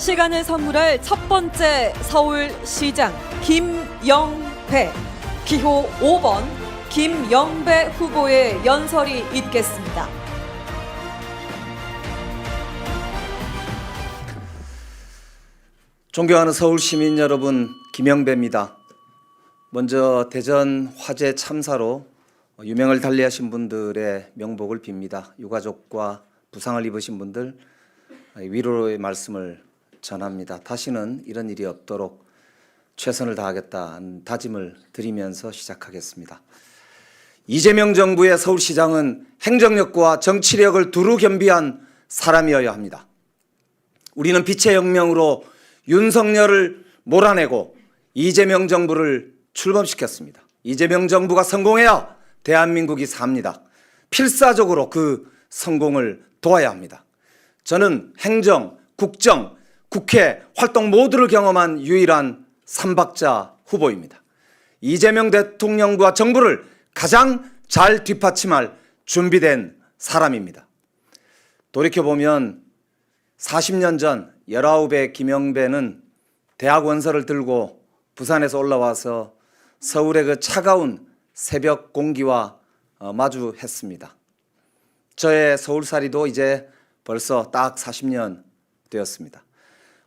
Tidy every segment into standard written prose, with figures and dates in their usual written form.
시간을 선물할 첫 번째 서울시장 김영배, 기호 5번 김영배 후보의 연설이 있겠습니다. 존경하는 서울 시민 여러분, 김영배입니다. 먼저 대전 화재 참사로 유명을 달리하신 분들의 명복을 빕니다. 유가족과 부상을 입으신 분들 위로의 말씀을 전합니다. 다시는 이런 일이 없도록 최선을 다하겠다는 다짐을 드리면서 시작하겠습니다. 이재명 정부의 서울시장은 행정력과 정치력을 두루 겸비한 사람이어야 합니다. 우리는 빛의 혁명으로 윤석열을 몰아내고 이재명 정부를 출범시켰습니다. 이재명 정부가 성공해야 대한민국이 삽니다. 필사적으로 그 성공을 도와야 합니다. 저는 행정, 국정, 국회 활동 모두를 경험한 유일한 삼박자 후보입니다. 이재명 대통령과 정부를 가장 잘 뒷받침할 준비된 사람입니다. 돌이켜보면 40년 전 19의 김영배는 대학 원서를 들고 부산에서 올라와서 서울의 그 차가운 새벽 공기와 마주했습니다. 저의 서울살이도 이제 벌써 딱 40년 되었습니다.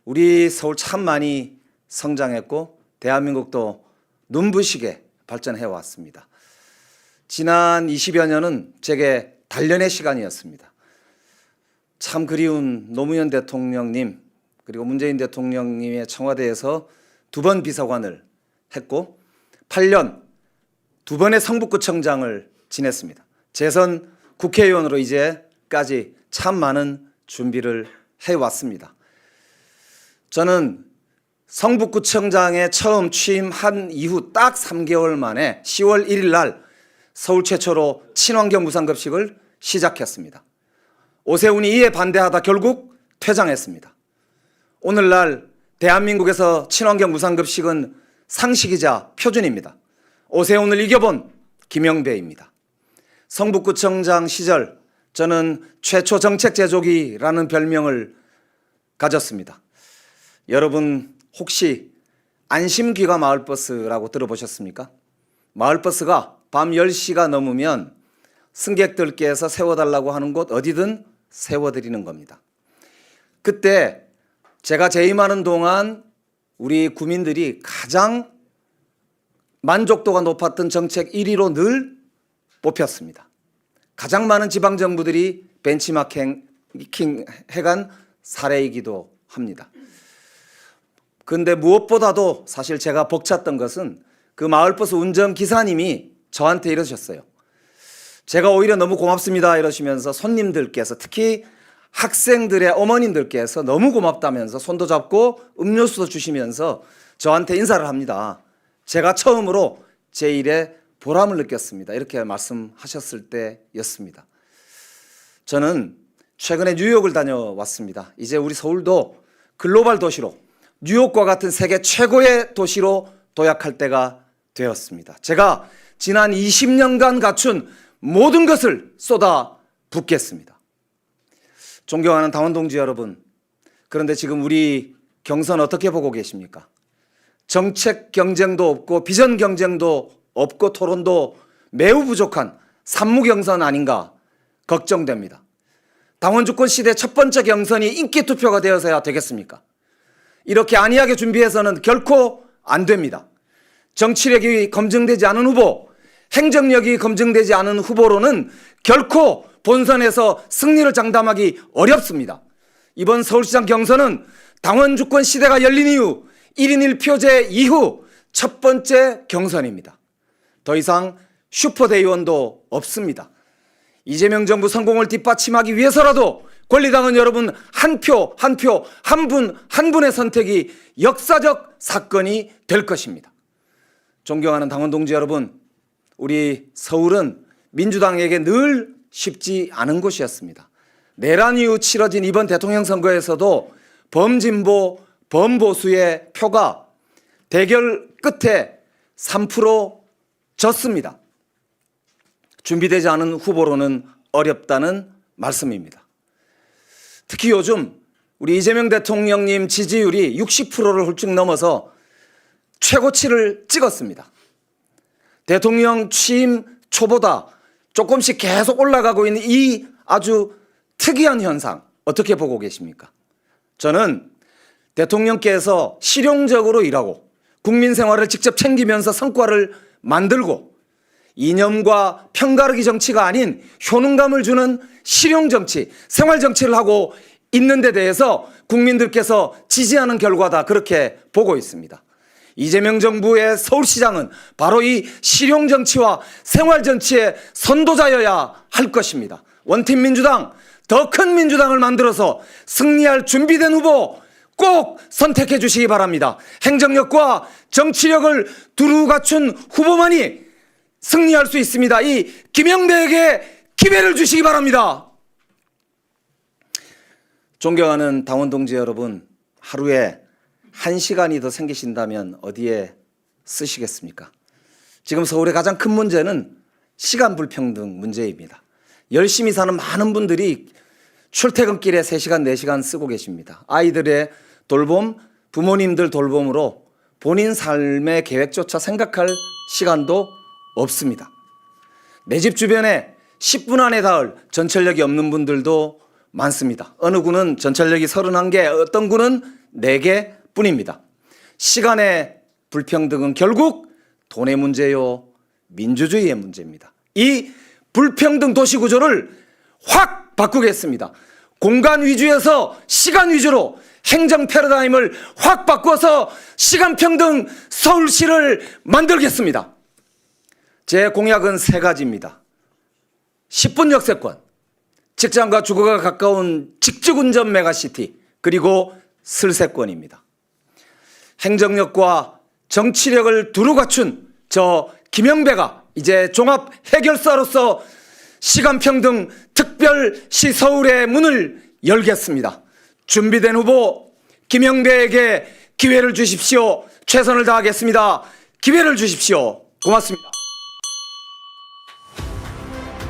우리 서울 참 많이 성장했고 대한민국도 눈부시게 발전해 왔습니다. 지난 20여 년은 제게 단련의 시간이었습니다. 참 그리운 노무현 대통령님 그리고 문재인 대통령님의 청와대에서 2번 비서관을 했고 8년 2번의 성북구청장을 지냈습니다. 재선 국회의원으로 이제까지 참 많은 준비를 해왔습니다. 저는 성북구청장에 처음 취임한 이후 딱 3개월 만에 10월 1일 날 서울 최초로 친환경 무상급식을 시작했습니다. 오세훈이 이에 반대하다 결국 퇴장했습니다. 오늘날 대한민국에서 친환경 무상급식은 상식이자 표준입니다. 오세훈을 이겨본 김영배입니다. 성북구청장 시절 저는 최초 정책 제조기라는 별명을 가졌습니다. 여러분 혹시 안심귀가 마을버스라고 들어보셨습니까? 마을버스가 밤 10시가 넘으면 승객들께서 세워달라고 하는 곳 어디든 세워드리는 겁니다. 그때 제가 재임하는 동안 우리 구민들이 가장 만족도가 높았던 정책 1위로 늘 뽑혔습니다. 가장 많은 지방정부들이 벤치마킹 해간 사례이기도 합니다. 그런데 무엇보다도 사실 제가 벅찼던 것은 그 마을버스 운전기사님이 저한테 이러셨어요. 제가 오히려 너무 고맙습니다 이러시면서 손님들께서 특히 학생들의 어머님들께서 너무 고맙다면서 손도 잡고 음료수도 주시면서 저한테 인사를 합니다. 제가 처음으로 제 일에 보람을 느꼈습니다. 이렇게 말씀하셨을 때였습니다. 저는 최근에 뉴욕을 다녀왔습니다. 이제 우리 서울도 글로벌 도시로 뉴욕과 같은 세계 최고의 도시로 도약할 때가 되었습니다. 제가 지난 20년간 갖춘 모든 것을 쏟아 붓겠습니다. 존경하는 당원 동지 여러분, 그런데 지금 우리 경선 어떻게 보고 계십니까? 정책 경쟁도 없고 비전 경쟁도 없고 토론도 매우 부족한 산무경선 아닌가 걱정됩니다. 당원 주권 시대 첫 번째 경선이 인기 투표가 되어서야 되겠습니까? 이렇게 안이하게 준비해서는 결코 안 됩니다. 정치력이 검증되지 않은 후보, 행정력이 검증되지 않은 후보로는 결코 본선에서 승리를 장담하기 어렵습니다. 이번 서울시장 경선은 당원 주권 시대가 열린 이후 1인 1표제 이후 첫 번째 경선입니다. 더 이상 슈퍼대의원도 없습니다. 이재명 정부 성공을 뒷받침하기 위해서라도 권리당원 여러분 한 표, 한 분의 선택이 역사적 사건이 될 것입니다. 존경하는 당원 동지 여러분, 우리 서울은 민주당에게 늘 쉽지 않은 곳이었습니다. 내란 이후 치러진 이번 대통령 선거에서도 범진보, 범보수의 표가 대결 끝에 3% 졌습니다. 준비되지 않은 후보로는 어렵다는 말씀입니다. 특히 요즘 우리 이재명 대통령님 지지율이 60%를 훌쩍 넘어서 최고치를 찍었습니다. 대통령 취임 초보다 조금씩 계속 올라가고 있는 이 아주 특이한 현상 어떻게 보고 계십니까? 저는 대통령께서 실용적으로 일하고 국민 생활을 직접 챙기면서 성과를 만들고 이념과 편가르기 정치가 아닌 효능감을 주는 실용 정치, 생활 정치를 하고 있는 데 대해서 국민들께서 지지하는 결과다 그렇게 보고 있습니다. 이재명 정부의 서울시장은 바로 이 실용 정치와 생활 정치의 선도자여야 할 것입니다. 원팀 민주당, 더 큰 민주당을 만들어서 승리할 준비된 후보 꼭 선택해 주시기 바랍니다. 행정력과 정치력을 두루 갖춘 후보만이 승리할 수 있습니다. 이 김영배에게 기회를 주시기 바랍니다. 존경하는 당원 동지 여러분, 하루에 1시간이 더 생기신다면 어디에 쓰시겠습니까? 지금 서울의 가장 큰 문제는 시간 불평등 문제입니다. 열심히 사는 많은 분들이 출퇴근길에 3시간, 4시간 쓰고 계십니다. 아이들의 돌봄, 부모님들 돌봄으로 본인 삶의 계획조차 생각할 시간도 없습니다. 내 집 주변에 10분 안에 닿을 전철역이 없는 분들도 많습니다. 어느 구는 전철역이 31개, 어떤 구는 4개 뿐입니다. 시간의 불평등은 결국 돈의 문제요, 민주주의의 문제입니다. 이 불평등 도시 구조를 확 바꾸겠습니다. 공간 위주에서 시간 위주로 행정 패러다임을 확 바꿔서 시간 평등 서울시를 만들겠습니다. 제 공약은 3가지입니다. 10분 역세권, 직장과 주거가 가까운 직주운전 메가시티, 그리고 슬세권입니다. 행정력과 정치력을 두루 갖춘 저 김영배가 이제 종합 해결사로서 시간평등 특별시 서울의 문을 열겠습니다. 준비된 후보 김영배에게 기회를 주십시오. 최선을 다하겠습니다. 기회를 주십시오. 고맙습니다.